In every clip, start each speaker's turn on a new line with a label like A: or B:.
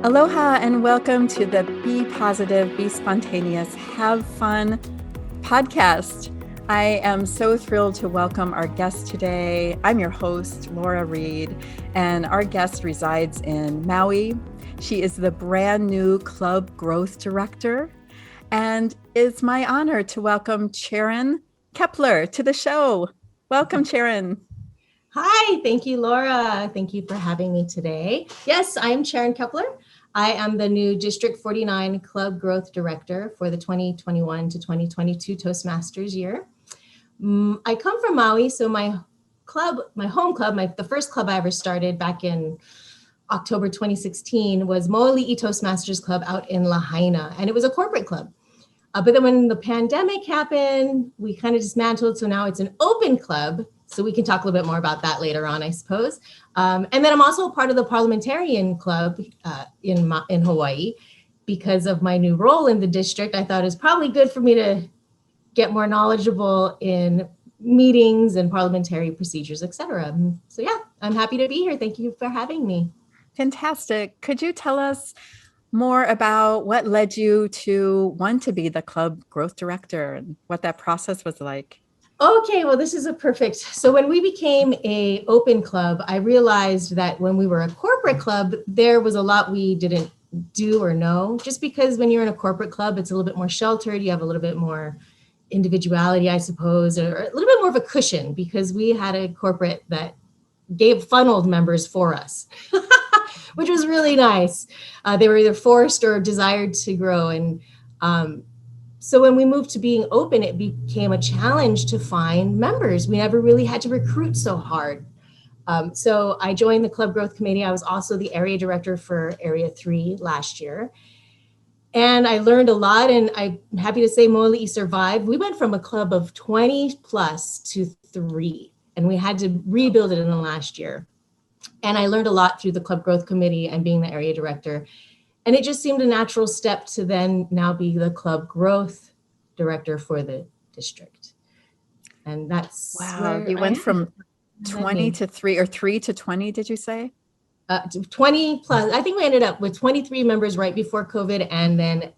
A: Aloha and welcome to the Be Positive, Be Spontaneous, Have Fun podcast. I am so thrilled to welcome our guest today. I'm your host, Reid, and our guest resides in Maui. She is the brand new Club Growth Director, and it's my honor to welcome Charen Kepler to the show. Welcome, Charen.
B: Hi, thank you, Laura. Thank you for having me today. Yes, I'm Charen Kepler. I am the new District 49 Club Growth Director for the 2021 to 2022 Toastmasters year. I come from Maui, so my home club, the first club I ever started back in October 2016 was Moali'i Toastmasters Club out in Lahaina, and it was a corporate club. But then when the pandemic happened, we kind of dismantled, so now it's an open club. So we can talk a little bit more about that later on, I suppose. And then I'm also a part of the parliamentarian club in Hawaii. Because of my new role in the district, I thought it was probably good for me to get more knowledgeable in meetings and parliamentary procedures, et cetera. So yeah, I'm happy to be here. Thank you for having me.
A: Fantastic. Could you tell us more about what led you to want to be the club growth director and what that process was like?
B: Okay, well, this is a perfect. So when we became a open club, I realized that when we were a corporate club, there was a lot we didn't do or know. Just because when you're in a corporate club, it's a little bit more sheltered. You have a little bit more individuality, I suppose, or a little bit more of a cushion because we had a corporate that funneled members for us, which was really nice. They were either forced or desired to grow. And so when we moved to being open, it became a challenge to find members. We never really had to recruit so hard. So I joined the Club Growth Committee. I was also the area director for Area 3 last year. And I learned a lot, and I'm happy to say Moali'i survived. We went from a club of 20 plus to 3, and we had to rebuild it in the last year. And I learned a lot through the Club Growth Committee and being the area director. And it just seemed a natural step to then now be the Club Growth Director for the district. And that's
A: wow. You went from 20 to 3 or 3 to 20, did you say?
B: 20 plus. I think we ended up with 23 members right before COVID, and then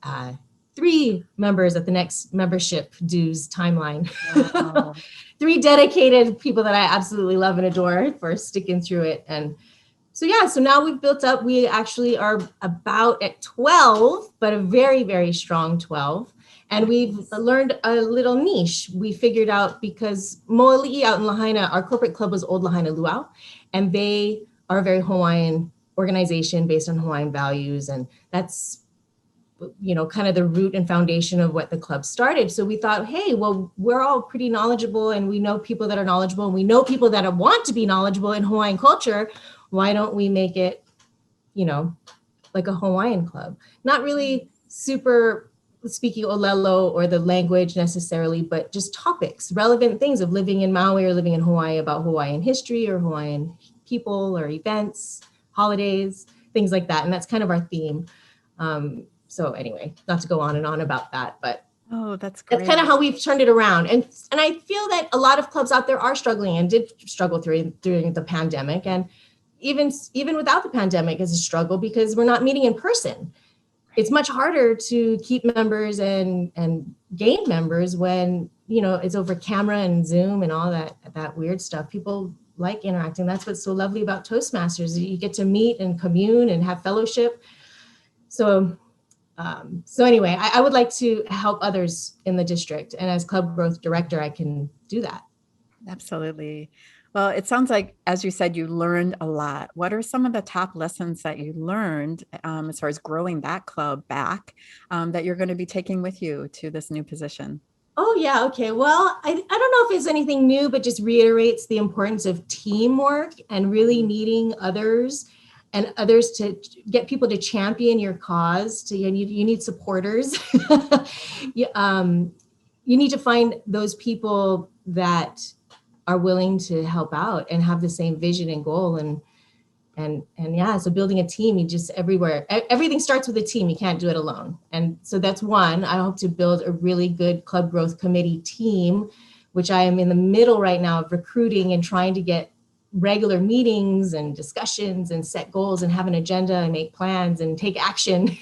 B: 3 members at the next membership dues timeline. Wow. 3 dedicated people that I absolutely love and adore for sticking through it. And so now we've built up. We actually are about at 12, but a very, very strong 12. And we've learned a little niche. We figured out because Moali'i out in Lahaina, our corporate club was Old Lahaina Luau, and they are a very Hawaiian organization based on Hawaiian values. And that's, kind of the root and foundation of what the club started. So we thought, hey, well, we're all pretty knowledgeable, and we know people that are knowledgeable, and we know people that want to be knowledgeable in Hawaiian culture. Why don't we make it, like a Hawaiian club? Not really super speaking Olelo or the language necessarily, but just topics, relevant things of living in Maui or living in Hawaii, about Hawaiian history or Hawaiian people or events, holidays, things like that. And that's kind of our theme. So anyway, not to go on and on about that, but
A: oh, that's great.
B: That's kind of how we've turned it around. And I feel that a lot of clubs out there are struggling and did struggle during the pandemic. And even without the pandemic is a struggle because we're not meeting in person. It's much harder to keep members and gain members when, it's over camera and Zoom and all that weird stuff. People like interacting. That's what's so lovely about Toastmasters. You get to meet and commune and have fellowship. So anyway, I would like to help others in the district. And as Club Growth Director, I can do that.
A: Absolutely. Well, it sounds like, as you said, you learned a lot. What are some of the top lessons that you learned as far as growing that club back that you're going to be taking with you to this new position?
B: Oh, yeah. Okay. Well, I don't know if it's anything new, but just reiterates the importance of teamwork and really needing others and others to get people to champion your cause. You need supporters. You need to find those people that are willing to help out and have the same vision and goal. And so building a team, everything starts with a team. You can't do it alone. And so that's one. I hope to build a really good Club Growth Committee team, which I am in the middle right now of recruiting and trying to get regular meetings and discussions and set goals and have an agenda and make plans and take action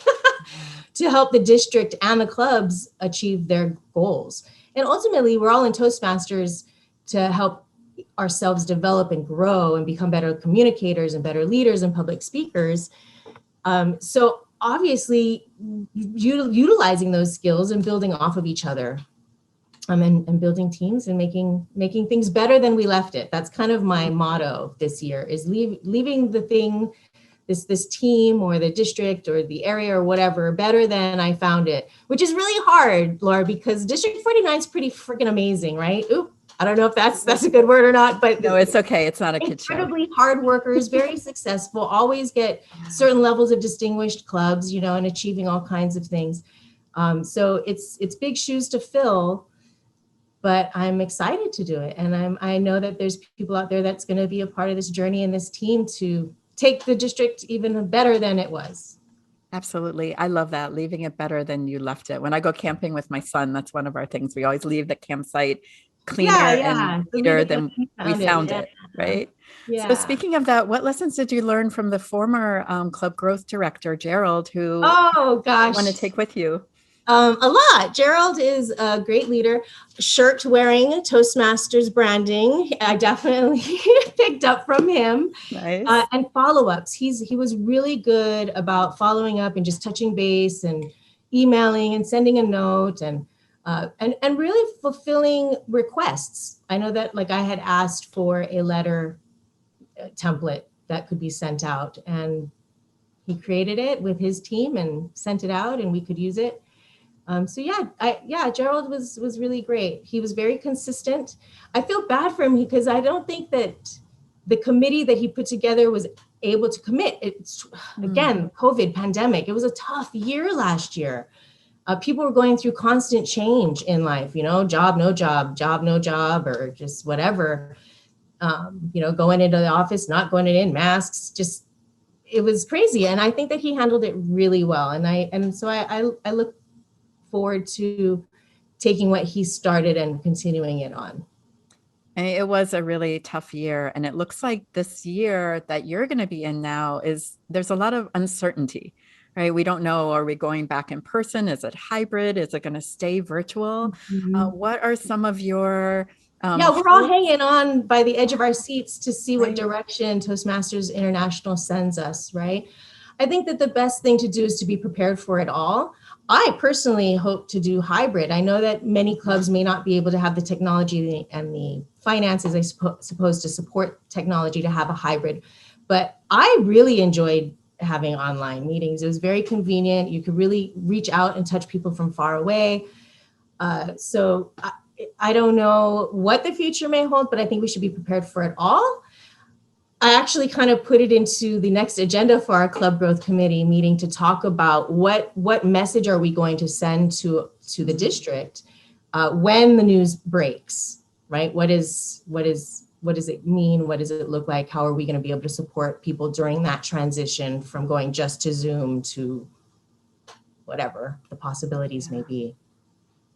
B: to help the district and the clubs achieve their goals. And ultimately, we're all in Toastmasters to help ourselves develop and grow and become better communicators and better leaders and public speakers. So obviously, utilizing those skills and building off of each other, and building teams and making things better than we left it. That's kind of my motto this year, is leaving the thing, this team or the district or the area or whatever, better than I found it, which is really hard, Laura, because District 49 is pretty freaking amazing, right? Oop, I don't know if that's a good word or not, but
A: no, it's okay. It's not a kid show.
B: Incredibly hard workers, very successful, always get certain levels of distinguished clubs, and achieving all kinds of things. So it's big shoes to fill, but I'm excited to do it. And I know that there's people out there that's going to be a part of this journey and this team to take the district even better than it was.
A: Absolutely. I love that. Leaving it better than you left it. When I go camping with my son, that's one of our things. We always leave the campsite cleaner and neater than we found it. Right?
B: Yeah.
A: So speaking of that, what lessons did you learn from the former club growth director, Gerald, who
B: you
A: want to take with you?
B: A lot. Gerald is a great leader. Shirt wearing, Toastmasters branding. I definitely picked up from him.
A: Nice.
B: And follow-ups. He was really good about following up and just touching base and emailing and sending a note and really fulfilling requests. I know that I had asked for a letter template that could be sent out, and he created it with his team and sent it out, and we could use it. Gerald was really great. He was very consistent. I feel bad for him because I don't think that the committee that he put together was able to commit. It's again, COVID pandemic. It was a tough year last year. People were going through constant change in life, job, no job, or just whatever, going into the office, not going in, masks, just, it was crazy. And I think that he handled it really well. And so I look forward to taking what he started and continuing it on.
A: And it was a really tough year. And it looks like this year that you're going to be in now there's a lot of uncertainty, right? We don't know, are we going back in person? Is it hybrid? Is it going to stay virtual?
B: Mm-hmm.
A: What are some of your
B: we're all hanging on by the edge of our seats to see what direction Toastmasters International sends us, right? I think that the best thing to do is to be prepared for it all. I personally hope to do hybrid. I know that many clubs may not be able to have the technology and the finances, I suppose, to support technology to have a hybrid. But I really enjoyed having online meetings. It was very convenient. You could really reach out and touch people from far away. So I don't know what the future may hold, but I think we should be prepared for it all. I actually kind of put it into the next agenda for our Club Growth Committee meeting to talk about what message are we going to send to the district when the news breaks, right? What does it mean? What does it look like? How are we going to be able to support people during that transition from going just to Zoom to whatever the possibilities may be?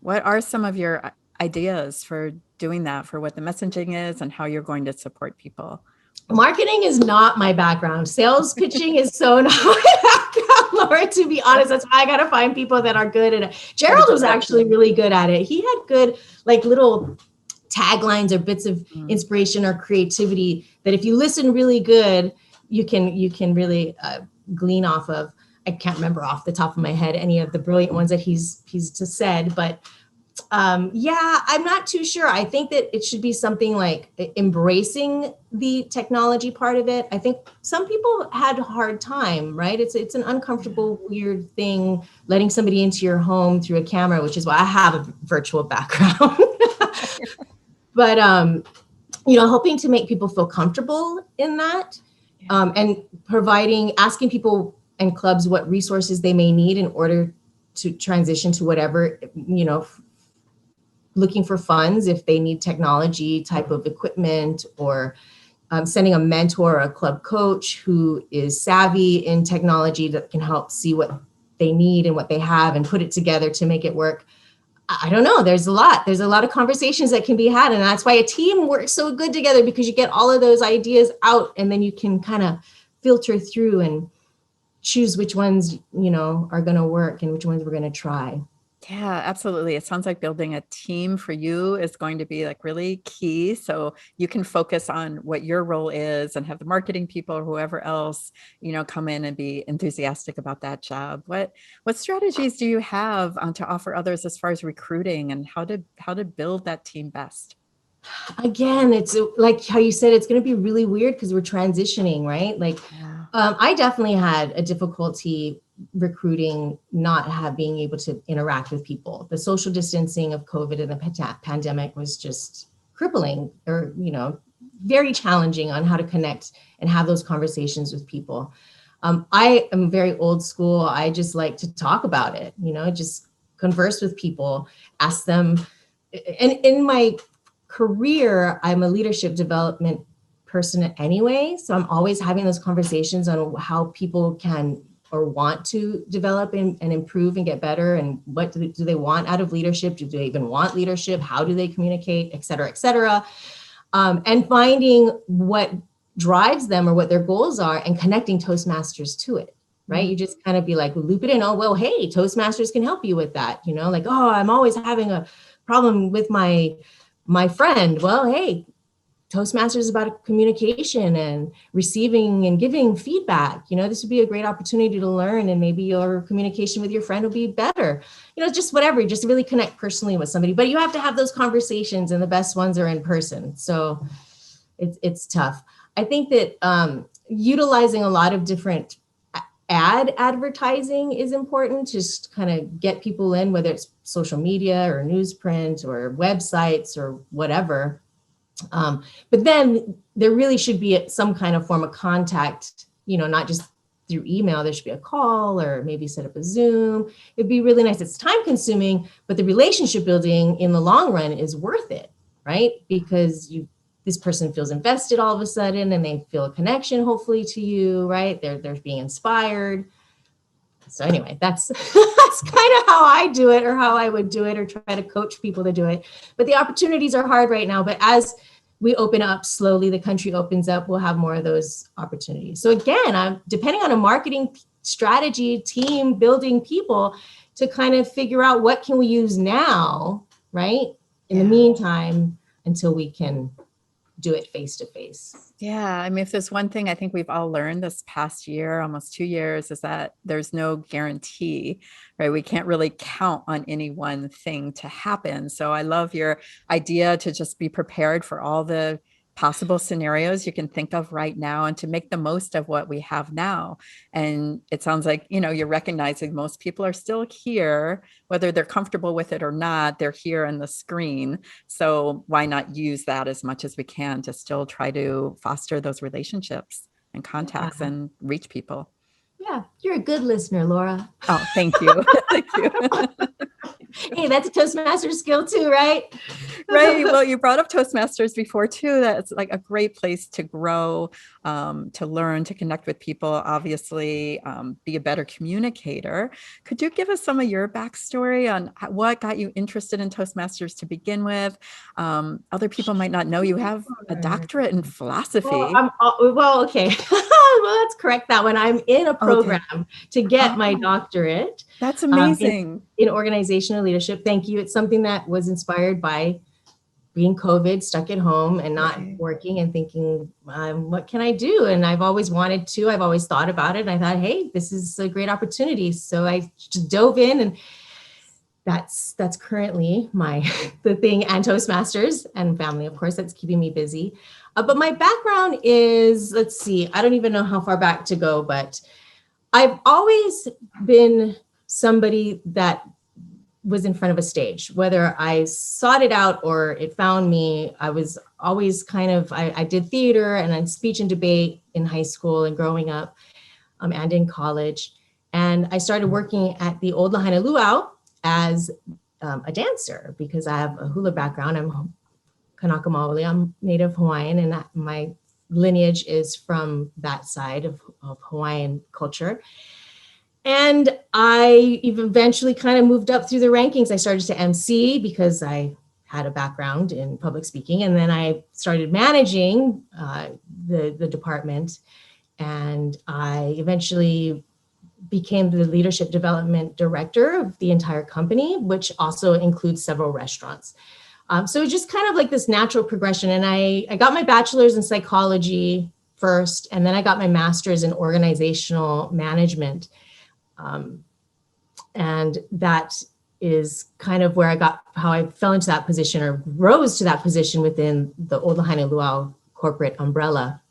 A: What are some of your ideas for doing that, for what the messaging is and how you're going to support people?
B: Marketing is not my background. Sales pitching is so not my background, Laura, to be honest. That's why I got to find people that are good at it. Gerald was actually really good at it. He had good, little taglines or bits of inspiration or creativity that if you listen really good, you can really glean off of. I can't remember off the top of my head any of the brilliant ones that he's just said, but I'm not too sure. I think that it should be something like embracing the technology part of it. I think some people had a hard time, right? It's an uncomfortable, weird thing, letting somebody into your home through a camera, which is why I have a virtual background. But, hoping to make people feel comfortable in that, and asking people and clubs what resources they may need in order to transition to whatever, looking for funds if they need technology type of equipment, or sending a mentor or a club coach who is savvy in technology that can help see what they need and what they have and put it together to make it work. I don't know. There's a lot of conversations that can be had. And that's why a team works so good together, because you get all of those ideas out and then you can kind of filter through and choose which ones, are going to work and which ones we're going to try.
A: Yeah, absolutely. It sounds like building a team for you is going to be like really key. So you can focus on what your role is and have the marketing people or whoever else, come in and be enthusiastic about that job. What strategies do you have to offer others as far as recruiting and how to build that team best?
B: Again, it's like how you said, it's going to be really weird because we're transitioning, right? Like,
A: Yeah.
B: I definitely had a difficulty recruiting, not being able to interact with people. The social distancing of COVID and the pandemic was just crippling, or, very challenging on how to connect and have those conversations with people. I am very old school. I just like to talk about it, just converse with people, ask them. And in my career, I'm a leadership development person anyway. So I'm always having those conversations on how people can or want to develop and improve and get better. And what do they want out of leadership? Do they even want leadership? How do they communicate, et cetera, et cetera? And finding what drives them or what their goals are and connecting Toastmasters to it. Right. You just kind of be like, loop it in. Oh, well, hey, Toastmasters can help you with that. Like, oh, I'm always having a problem with my friend. Well, hey, Toastmasters is about communication and receiving and giving feedback. This would be a great opportunity to learn, and maybe your communication with your friend will be better. Just whatever, just to really connect personally with somebody. But you have to have those conversations, and the best ones are in person. So it's tough. I think that utilizing a lot of different advertising is important, just kind of get people in, whether it's social media or newsprint or websites or whatever. But then there really should be some kind of form of contact, not just through email. There should be a call or maybe set up a Zoom. It'd be really nice. It's time consuming, but the relationship building in the long run is worth it, right? Because this person feels invested all of a sudden, and they feel a connection, hopefully, to you, right? They're being inspired. So anyway, that's kind of how I do it, or how I would do it, or try to coach people to do it. But the opportunities are hard right now. But as we open up slowly, the country opens up, we'll have more of those opportunities. So again, I'm depending on a marketing strategy, team building people to kind of figure out what can we use now, right? In the meantime, until we can do it face to face.
A: Yeah. I mean, if there's one thing I think we've all learned this past year, almost 2 years, is that there's no guarantee, right? We can't really count on any one thing to happen. So I love your idea to just be prepared for all the possible scenarios you can think of right now and to make the most of what we have now. And it sounds like, you're recognizing most people are still here, whether they're comfortable with it or not, they're here on the screen. So why not use that as much as we can to still try to foster those relationships and contacts and reach people.
B: Yeah, you're a good listener, Laura.
A: Oh, thank you. Thank you.
B: Hey, that's a Toastmasters skill too, right?
A: Right. Well, you brought up Toastmasters before too. That's like a great place to grow, to learn, to connect with people, obviously, be a better communicator. Could you give us some of your backstory on what got you interested in Toastmasters to begin with? Other people might not know you have a doctorate in philosophy.
B: Well, okay. Well, let's correct that one. I'm in a program to get my doctorate.
A: That's amazing.
B: In organizational leadership. Thank you. It's something that was inspired by being COVID, stuck at home and not working, and thinking, what can I do? And I've always wanted to. I've always thought about it. And I thought, hey, this is a great opportunity. So I just dove in, and that's currently the thing, and Toastmasters and family, of course, that's keeping me busy. But my background is, let's see, I don't even know how far back to go, but I've always been somebody that was in front of a stage, whether I sought it out or it found me. I was always I did theater and then speech and debate in high school and growing up, and in college. And I started working at the Old Lahaina Luau as a dancer, because I have a hula background. I'm Kanaka Maoli. I'm Native Hawaiian, and my lineage is from that side of Hawaiian culture. And I eventually kind of moved up through the rankings. I started to MC because I had a background in public speaking. And then I started managing the department. And I eventually became the leadership development director of the entire company, which also includes several restaurants. So just kind of like this natural progression. And I got my bachelor's in psychology first, and then I got my master's in organizational management. And that is kind of where how I fell into that position or rose to that position within the Old Lahaina Luau corporate umbrella.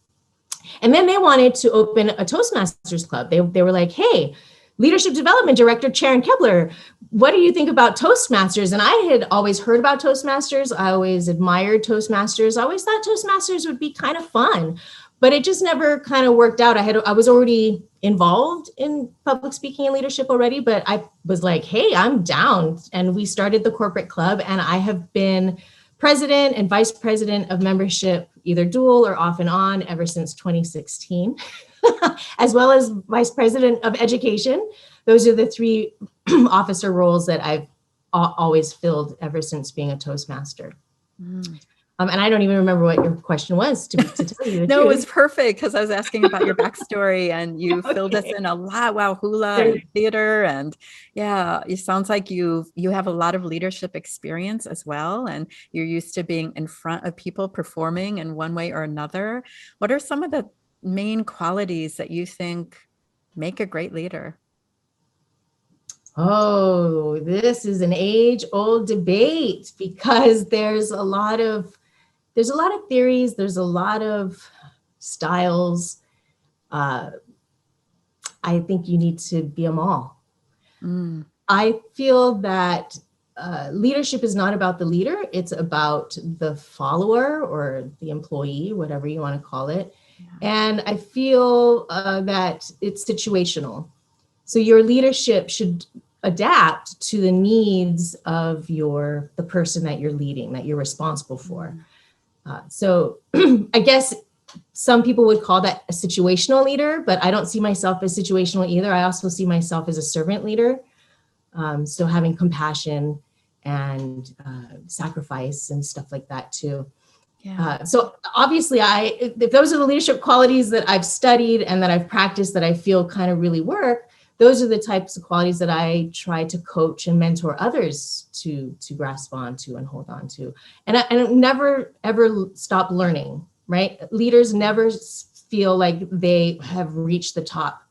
B: And then they wanted to open a Toastmasters club. They were like, hey, leadership development director Charen Kepler, what do you think about Toastmasters? And I had always heard about Toastmasters. I always admired Toastmasters. I always thought Toastmasters would be kind of fun, but it just never kind of worked out. I was already involved in public speaking and leadership already, but I was like, hey, I'm down. And we started the corporate club, and I have been president and vice president of membership, either dual or off and on, ever since 2016, as well as vice president of education. Those are the three officer roles that I've always filled ever since being a Toastmaster. Mm. And I don't even remember what your question was, to tell you the
A: No,
B: truth.
A: it was perfect, because I was asking about your backstory, and you filled us in a lot. Wow, hula and theater, and yeah, it sounds like you have a lot of leadership experience as well, and you're used to being in front of people performing in one way or another. What are some of the main qualities that you think make a great leader?
B: Oh, this is an age-old debate, because there's a lot of theories, there's a lot of styles. I think you need to be them all. Mm. I feel that leadership is not about the leader, it's about the follower or the employee, whatever you want to call it. Yeah. And I feel that it's situational. So your leadership should adapt to the needs of the person that you're leading, that you're responsible for. So I guess some people would call that a situational leader, but I don't see myself as situational either. I also see myself as a servant leader. So having compassion and sacrifice and stuff like that too. Yeah. So obviously if those are the leadership qualities that I've studied and that I've practiced that I feel kind of really work, those are the types of qualities that I try to coach and mentor others to grasp onto and hold on to. And I never, ever stop learning, right? Leaders never feel like they have reached the top.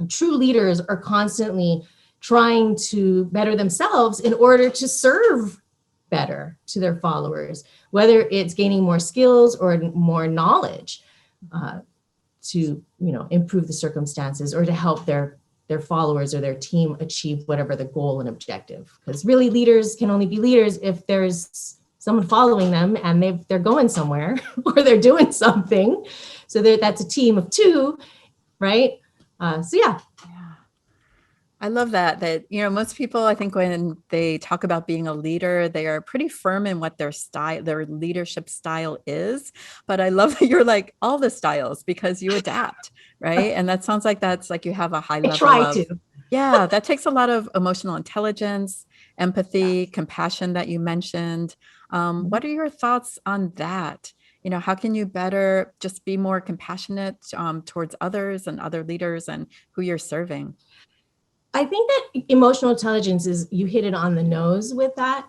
B: True leaders are constantly trying to better themselves in order to serve better to their followers, whether it's gaining more skills or more knowledge to improve the circumstances or to help their followers or their team achieve whatever the goal and objective. Because really, leaders can only be leaders if there's someone following them and they're going somewhere or they're doing something. So that's a team of two, right? So yeah.
A: I love that, most people, I think when they talk about being a leader, they are pretty firm in what their leadership style is. But I love that you're like all the styles, because you adapt, right? And that sounds like that's like you have a high level of, yeah, that takes a lot of emotional intelligence, empathy, compassion that you mentioned. What are your thoughts on that? How can you better just be more compassionate towards others and other leaders and who you're serving?
B: I think that emotional intelligence you hit it on the nose with that,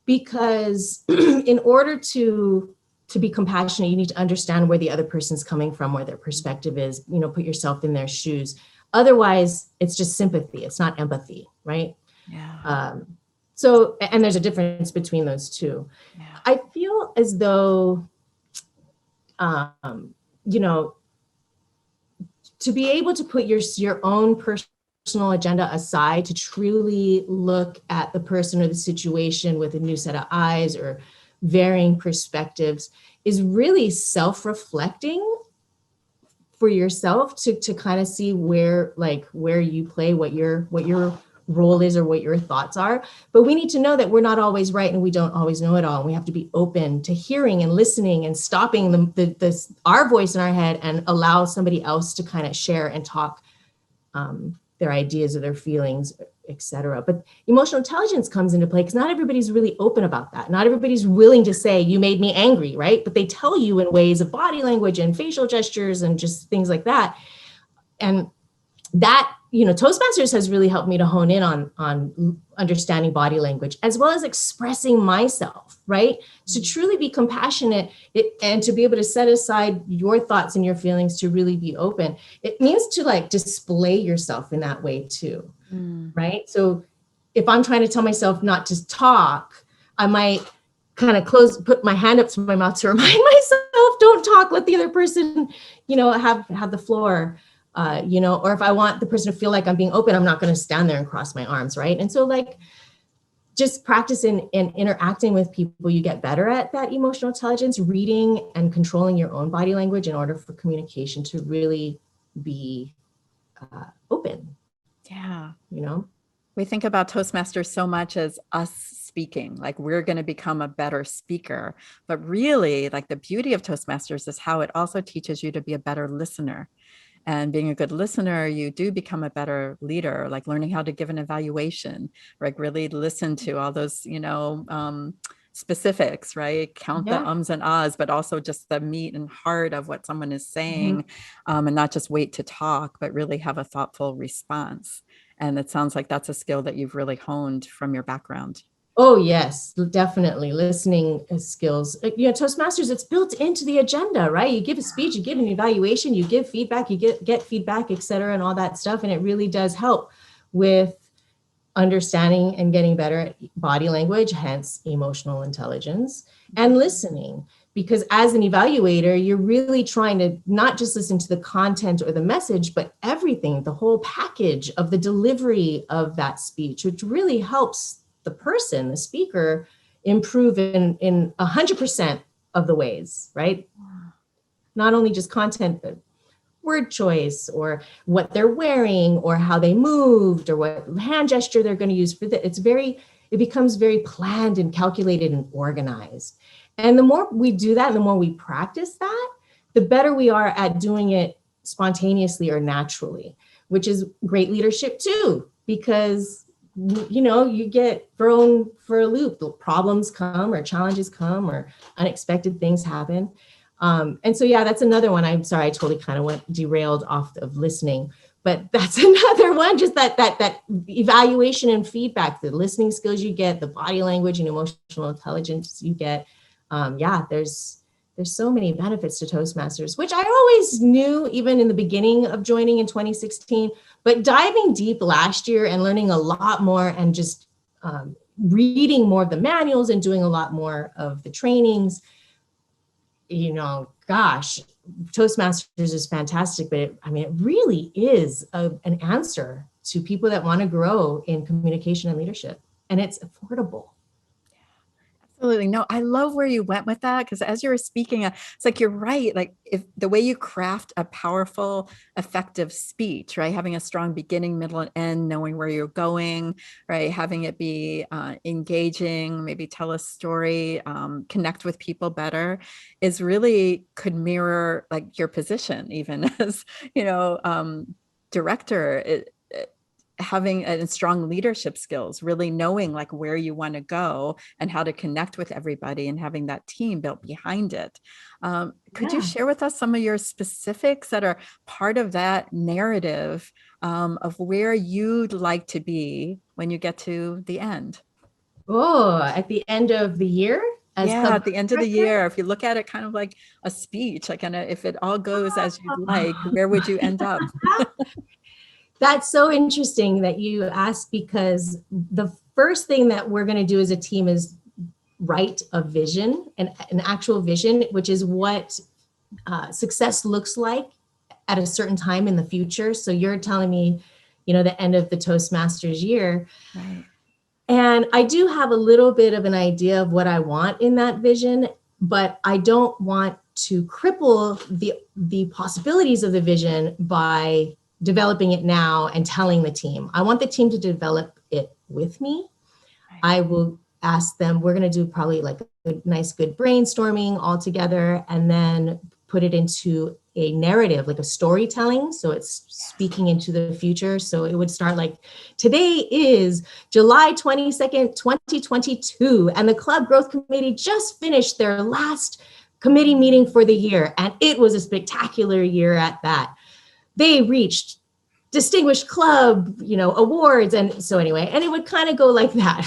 B: because in order to be compassionate, you need to understand where the other person's coming from, where their perspective is, put yourself in their shoes. Otherwise, it's just sympathy. It's not empathy, right? Yeah. So, and there's a difference between those two. Yeah. I feel as though, to be able to put your own personal agenda aside to truly look at the person or the situation with a new set of eyes or varying perspectives is really self-reflecting for yourself to kind of see where you play, what your role is or what your thoughts are. But we need to know that we're not always right and we don't always know it all. And we have to be open to hearing and listening and stopping our voice in our head and allow somebody else to kind of share and talk their ideas or their feelings, etc. But emotional intelligence comes into play because not everybody's really open about that. Not everybody's willing to say, you made me angry, right? But they tell you in ways of body language and facial gestures and just things like that. And that, Toastmasters has really helped me to hone in on understanding body language, as well as expressing myself, right? To truly be compassionate and to be able to set aside your thoughts and your feelings to really be open. It means to like display yourself in that way too, right? So if I'm trying to tell myself not to talk, I might kind of put my hand up to my mouth to remind myself, don't talk, let the other person, have the floor. Or if I want the person to feel like I'm being open, I'm not going to stand there and cross my arms, right? And so like just practicing and interacting with people, you get better at that emotional intelligence, reading and controlling your own body language in order for communication to really be open.
A: Yeah.
B: We
A: think about Toastmasters so much as us speaking, like we're going to become a better speaker. But really, like the beauty of Toastmasters is how it also teaches you to be a better listener. And being a good listener, you do become a better leader, like learning how to give an evaluation, like really listen to all those, specifics, right? Count the ums and ahs, but also just the meat and heart of what someone is saying, and not just wait to talk, but really have a thoughtful response. And it sounds like that's a skill that you've really honed from your background.
B: Oh, yes, definitely. Listening skills. Toastmasters, it's built into the agenda, right? You give a speech, you give an evaluation, you give feedback, you get feedback, et cetera, and all that stuff. And it really does help with understanding and getting better at body language, hence emotional intelligence, and listening. Because as an evaluator, you're really trying to not just listen to the content or the message, but everything, the whole package of the delivery of that speech, which really helps the person, the speaker, improve in 100% of the ways, right? Not only just content, but word choice or what they're wearing or how they moved or what hand gesture they're going to use for that. It becomes very planned and calculated and organized. And the more we do that, and the more we practice that, the better we are at doing it spontaneously or naturally, which is great leadership too, because you get thrown for a loop. Problems come or challenges come or unexpected things happen. And so, that's another one. I'm sorry, I totally kind of went derailed off of listening, but that's another one, just that evaluation and feedback, the listening skills you get, the body language and emotional intelligence you get. There's so many benefits to Toastmasters, which I always knew even in the beginning of joining in 2016, but diving deep last year and learning a lot more and just reading more of the manuals and doing a lot more of the trainings, Toastmasters is fantastic, but it really is an answer to people that want to grow in communication and leadership, and it's affordable.
A: Absolutely. No, I love where you went with that, because as you were speaking, it's like, you're right. Like if the way you craft a powerful, effective speech, right? Having a strong beginning, middle, and end, knowing where you're going, right? Having it be engaging, maybe tell a story, connect with people better, is really could mirror like your position, even as, director. Having a strong leadership skills, really knowing like where you want to go and how to connect with everybody and having that team built behind it. Could you share with us some of your specifics that are part of that narrative of where you'd like to be when you get to the end?
B: Oh, at the end of the year?
A: At the end of the year, if you look at it kind of like a speech, like if it all goes as you'd like, where would you end up?
B: That's so interesting that you asked, because the first thing that we're going to do as a team is write a vision, an actual vision, which is what success looks like at a certain time in the future. So you're telling me, the end of the Toastmasters year.
A: Right.
B: And I do have a little bit of an idea of what I want in that vision, but I don't want to cripple the possibilities of the vision by developing it now and telling the team. I want the team to develop it with me. Right. I will ask them, we're going to do probably like a nice, good brainstorming all together, and then put it into a narrative, like a storytelling. So it's speaking into the future. So it would start like, today is July 22nd, 2022, and the Club Growth Committee just finished their last committee meeting for the year, and it was a spectacular year at that. They reached distinguished club, awards. And so anyway, and it would kind of go like that,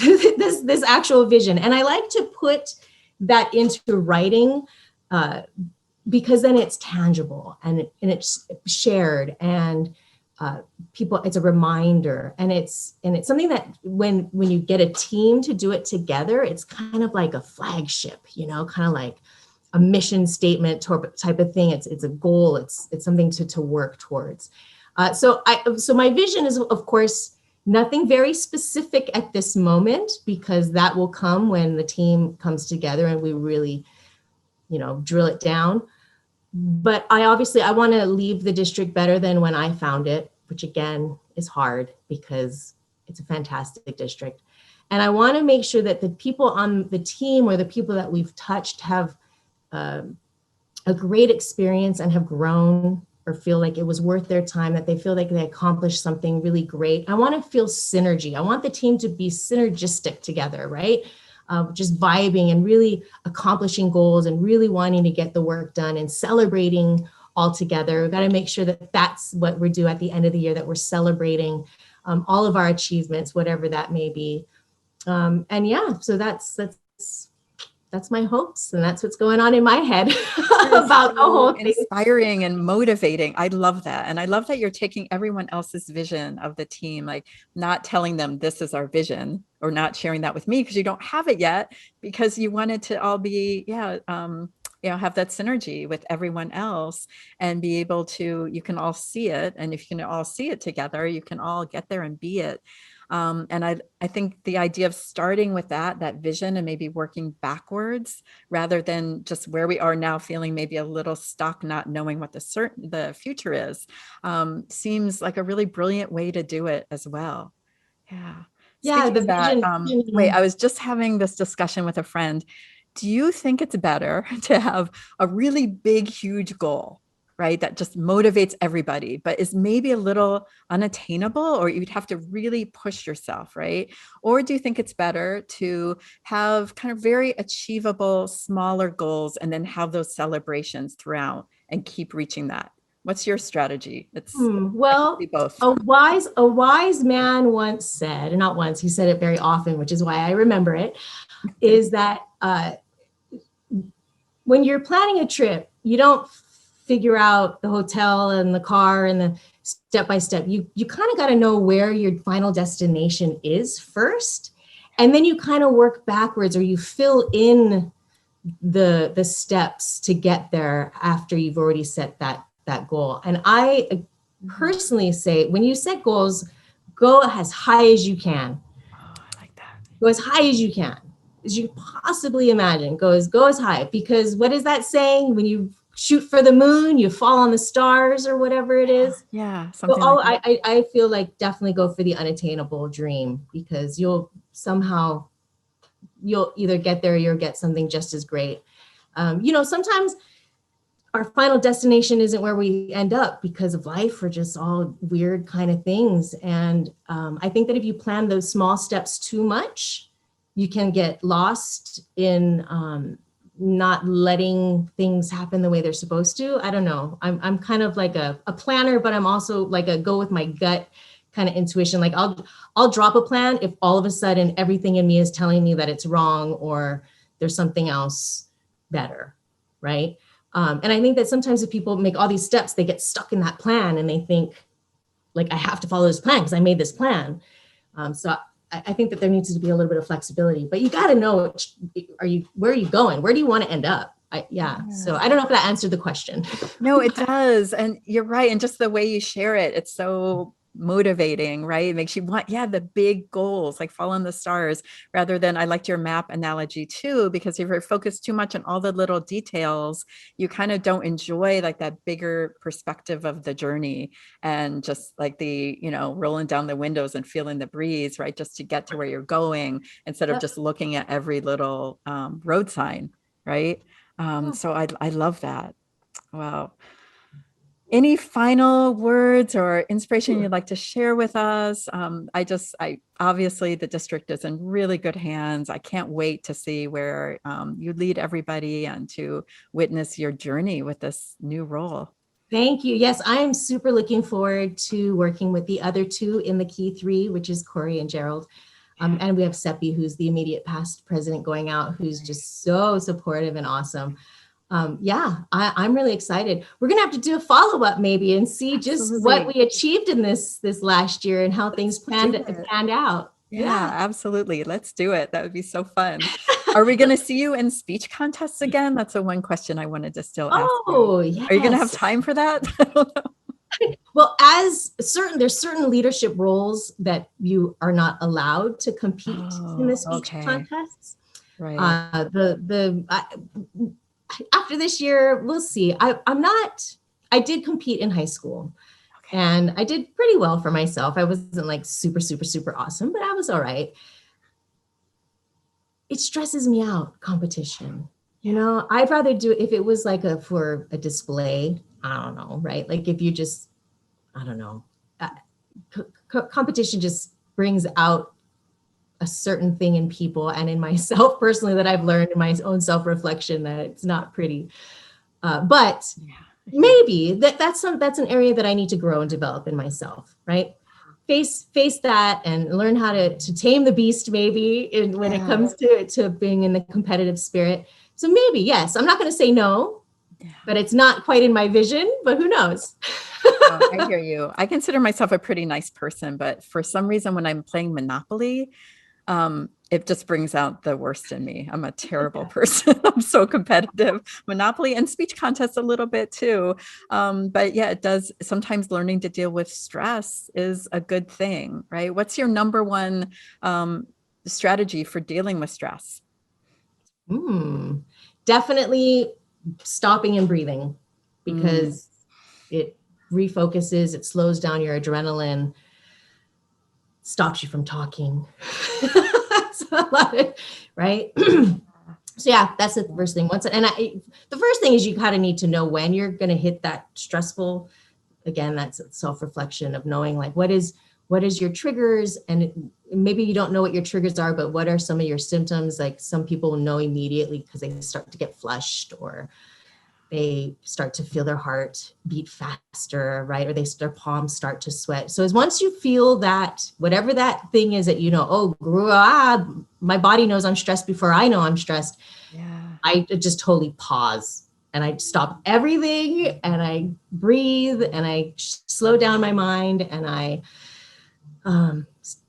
B: this actual vision. And I like to put that into writing, because then it's tangible and it's shared, and people, it's a reminder, and it's something that when you get a team to do it together, it's kind of like a flagship, kind of like a mission statement type of thing. It's a goal. It's something to work towards. So my vision is, of course, nothing very specific at this moment, because that will come when the team comes together and we really, drill it down. But I want to leave the district better than when I found it, which again is hard because it's a fantastic district. And I want to make sure that the people on the team or the people that we've touched have a great experience and have grown, or feel like it was worth their time, that they feel like they accomplished something really great. I want to feel synergy. I want the team to be synergistic together, right? Just vibing and really accomplishing goals and really wanting to get the work done and celebrating all together. We've got to make sure that that's what we do at the end of the year, that we're celebrating all of our achievements, whatever that may be. And yeah, so that's my hopes, and that's what's going on in my head about the whole thing.
A: Inspiring and motivating. I love that. And I love that you're taking everyone else's vision of the team, like not telling them this is our vision, or not sharing that with me because you don't have it yet, because you wanted to all be, have that synergy with everyone else and be able to, you can all see it. And if you can all see it together, you can all get there and be it. And I think the idea of starting with that vision and maybe working backwards rather than just where we are now, feeling maybe a little stuck, not knowing what the future is, seems like a really brilliant way to do it as well. Yeah.
B: Yeah,
A: Speaking of that, wait, I was just having this discussion with a friend. Do you think it's better to have a really big, huge goal, right, that just motivates everybody, but is maybe a little unattainable, or you'd have to really push yourself, right? Or do you think it's better to have kind of very achievable, smaller goals and then have those celebrations throughout and keep reaching that? What's your strategy?
B: Well,
A: both.
B: a wise man once said, and not once, he said it very often, which is why I remember it, is that when you're planning a trip, you don't figure out the hotel and the car and the step by step. You kind of got to know where your final destination is first, and then you kind of work backwards, or you fill in the steps to get there after you've already set that goal. And I personally say, when you set goals, go as high as you can.
A: Oh, I like that.
B: Go as high as you can, as you possibly imagine. Go as high, because what is that saying? When you shoot for the moon, you fall on the stars, or whatever it is.
A: Yeah.
B: Something like that. I feel like definitely go for the unattainable dream, because you'll either get there or you'll get something just as great. Sometimes our final destination isn't where we end up because of life, or just all weird kind of things. And I think that if you plan those small steps too much, you can get lost in not letting things happen the way they're supposed to. I don't know. I'm kind of like a planner, but I'm also like a go with my gut kind of intuition. Like I'll drop a plan if all of a sudden everything in me is telling me that it's wrong, or there's something else better, right? And I think that sometimes if people make all these steps, they get stuck in that plan and they think, like, I have to follow this plan because I made this plan. So I think that there needs to be a little bit of flexibility, but you got to know, where are you going? Where do you want to end up? So I don't know if that answered the question.
A: No, it does. And you're right. And just the way you share it, it's so motivating, right? It makes you want, the big goals, like following the stars, rather than, I liked your map analogy too, because if you're focused too much on all the little details, you kind of don't enjoy like that bigger perspective of the journey, and just like the, rolling down the windows and feeling the breeze, right? Just to get to where you're going, instead of just looking at every little road sign, right? So I love that. Wow. Any final words or inspiration you'd like to share with us? I obviously the district is in really good hands. I can't wait to see where you lead everybody and to witness your journey with this new role.
B: Thank you. Yes, I am super looking forward to working with the other two in the key three, which is Corey and Gerald. And we have Seppi, who's the immediate past president going out, who's just so supportive and awesome. I'm really excited. We're going to have to do a follow-up maybe and see just what we achieved in this last year and how things panned out.
A: Yeah, absolutely. Let's do it. That would be so fun. Are we going to see you in speech contests again? That's the one question I wanted to still ask you.
B: Yes.
A: Are you going to have time for that? I don't know.
B: Well, there's certain leadership roles that you are not allowed to compete in the speech contests.
A: Right.
B: After this year, we'll see. I did compete in high school. And I did pretty well for myself. I wasn't like super, super, super awesome, but I was all right. It stresses me out, competition. I'd rather do it if it was like for a display. I don't know, right? Like if you just, I don't know. Competition just brings out a certain thing in people and in myself personally that I've learned in my own self-reflection that it's not pretty. But maybe that's an area that I need to grow and develop in myself, right? Face that and learn how to tame the beast maybe when it comes to being in the competitive spirit. So maybe, yes, I'm not going to say no, but it's not quite in my vision, but who knows?
A: I hear you. I consider myself a pretty nice person, but for some reason when I'm playing Monopoly, it just brings out the worst in me. I'm a terrible person. I'm so competitive. Monopoly and speech contests a little bit too. But yeah, it does. Sometimes learning to deal with stress is a good thing, right? What's your number one strategy for dealing with stress?
B: Definitely stopping and breathing, because it refocuses, it slows down your adrenaline, stops you from talking. Right? So yeah, that's the first thing. The first thing is you kind of need to know when you're going to hit that stressful. Again, that's self-reflection of knowing like what is your triggers, and maybe you don't know what your triggers are, but what are some of your symptoms? Like some people know immediately because they start to get flushed or they start to feel their heart beat faster, right? Or their palms start to sweat. So once you feel that, whatever that thing is that my body knows I'm stressed before I know I'm stressed. I just totally pause and I stop everything and I breathe and I slow down my mind and I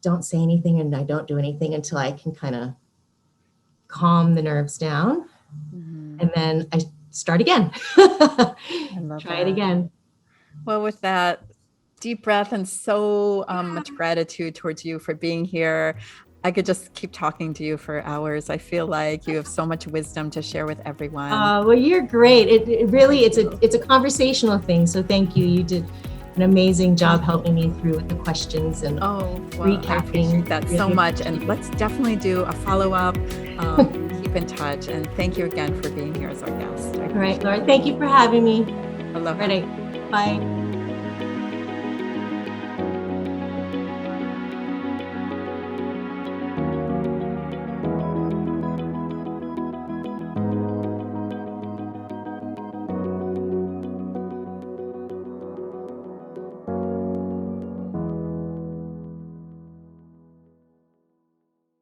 B: don't say anything and I don't do anything until I can kind of calm the nerves down. And then I start again. Try it again.
A: Well, with that deep breath and so much gratitude towards you for being here. I could just keep talking to you for hours. I feel like you have so much wisdom to share with everyone.
B: Well, you're great. It really, it's a conversational thing. So thank you. You did an amazing job helping me through with the questions and recapping.
A: I appreciate that so much. And let's definitely do a follow-up. Keep in touch. And thank you again for being here as our guest.
B: All right, Laura. Thank you for having me.
A: Aloha.
B: All right. Bye.